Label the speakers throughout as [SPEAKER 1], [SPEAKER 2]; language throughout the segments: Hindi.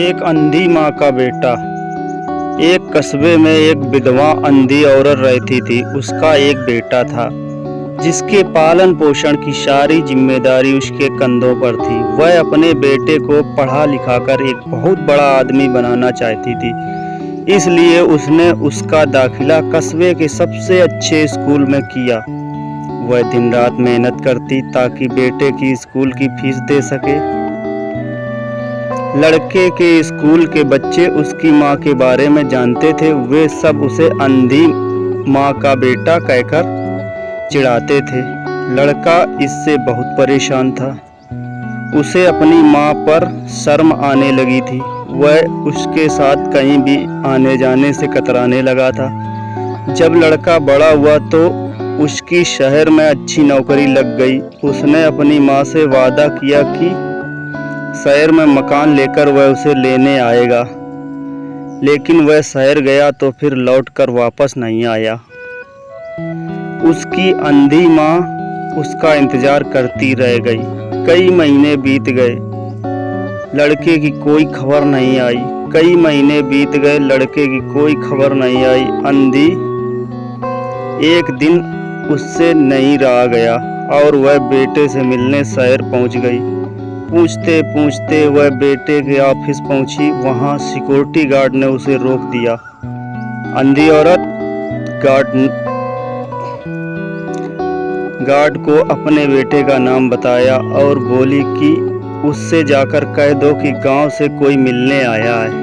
[SPEAKER 1] एक अंधी माँ का बेटा। एक कस्बे में एक विधवा अंधी औरत रहती थी। उसका एक बेटा था जिसके पालन पोषण की सारी जिम्मेदारी उसके कंधों पर थी। वह अपने बेटे को पढ़ा लिखाकर एक बहुत बड़ा आदमी बनाना चाहती थी, इसलिए उसने उसका दाखिला कस्बे के सबसे अच्छे स्कूल में किया। वह दिन रात मेहनत करती ताकि बेटे की स्कूल की फीस दे सके। लड़के के स्कूल के बच्चे उसकी माँ के बारे में जानते थे। वे सब उसे अंधी माँ का बेटा कहकर चिढ़ाते थे। लड़का इससे बहुत परेशान था। उसे अपनी माँ पर शर्म आने लगी थी। वह उसके साथ कहीं भी आने जाने से कतराने लगा था। जब लड़का बड़ा हुआ तो उसकी शहर में अच्छी नौकरी लग गई। उसने अपनी माँ से वादा किया कि शहर में मकान लेकर वह उसे लेने आएगा, लेकिन वह शहर गया तो फिर लौटकर वापस नहीं आया। उसकी अंधी माँ उसका इंतजार करती रह गई। कई महीने बीत गए, लड़के की कोई खबर नहीं आई। कई महीने बीत गए, लड़के की कोई खबर नहीं आई। अंधी एक दिन उससे नहीं रहा गया और वह बेटे से मिलने शहर पहुंच गई। पूछते पूछते वह बेटे के ऑफिस पहुंची। वहां सिक्योरिटी गार्ड ने उसे रोक दिया। अंधी औरत गार्ड को अपने बेटे का नाम बताया और बोली कि उससे जाकर कह दो कि गांव से कोई मिलने आया है।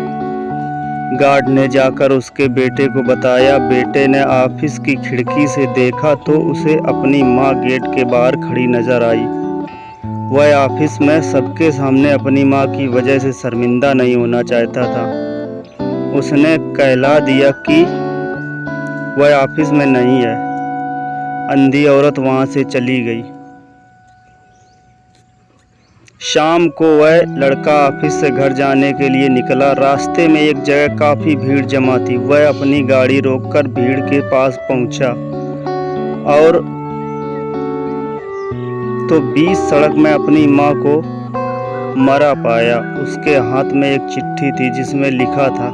[SPEAKER 1] गार्ड ने जाकर उसके बेटे को बताया। बेटे ने ऑफिस की खिड़की से देखा तो उसे अपनी माँ गेट के बाहर खड़ी नजर आई। वह ऑफिस में सबके सामने अपनी माँ की वजह से शर्मिंदा नहीं होना चाहता था। उसने कहला दिया कि वह ऑफिस में नहीं है। अंधी औरत वहां से चली गई। शाम को वह लड़का ऑफिस से घर जाने के लिए निकला। रास्ते में एक जगह काफी भीड़ जमा थी। वह अपनी गाड़ी रोककर भीड़ के पास पहुंचा और तो बीच सड़क में अपनी माँ को मरा पाया। उसके हाथ में एक चिट्ठी थी जिसमें लिखा था,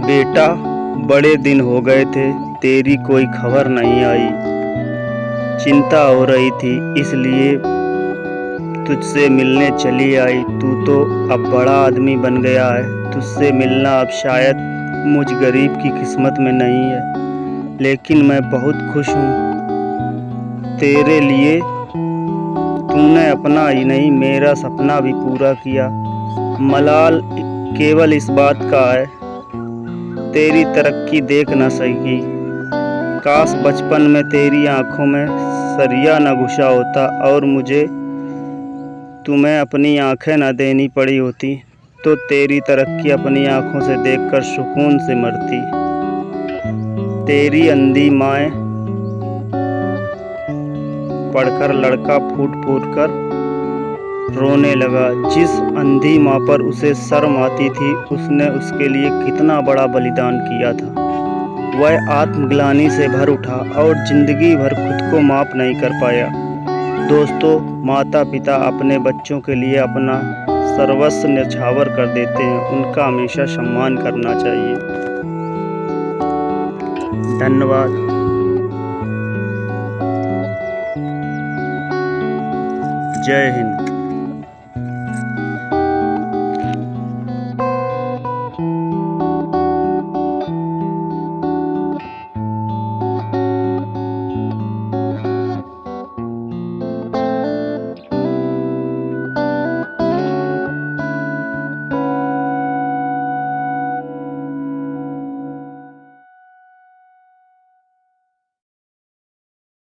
[SPEAKER 1] बेटा बड़े दिन हो गए थे, तेरी कोई खबर नहीं आई। चिंता हो रही थी इसलिए तुझसे मिलने चली आई। तू तो अब बड़ा आदमी बन गया है। तुझसे मिलना अब शायद मुझ गरीब की किस्मत में नहीं है, लेकिन मैं बहुत खुश हूँ तेरे लिए। तूने अपना ही नहीं मेरा सपना भी पूरा किया। मलाल केवल इस बात का है, तेरी तरक्की देख न सकी। काश बचपन में तेरी आंखों में सरिया न घुसा होता और मुझे तुम्हें अपनी आंखें न देनी पड़ी होती, तो तेरी तरक्की अपनी आंखों से देखकर सुकून से मरती। तेरी अंधी माँ। पढ़कर लड़का फूट फूट कर रोने लगा। जिस अंधी माँ पर उसे शर्म आती थी, उसने उसके लिए कितना बड़ा बलिदान किया था। वह आत्मग्लानि से भर उठा और जिंदगी भर खुद को माफ नहीं कर पाया। दोस्तों, माता पिता अपने बच्चों के लिए अपना सर्वस्व न्यौछावर कर देते हैं। उनका हमेशा सम्मान करना चाहिए। धन्यवाद। जय हिंद।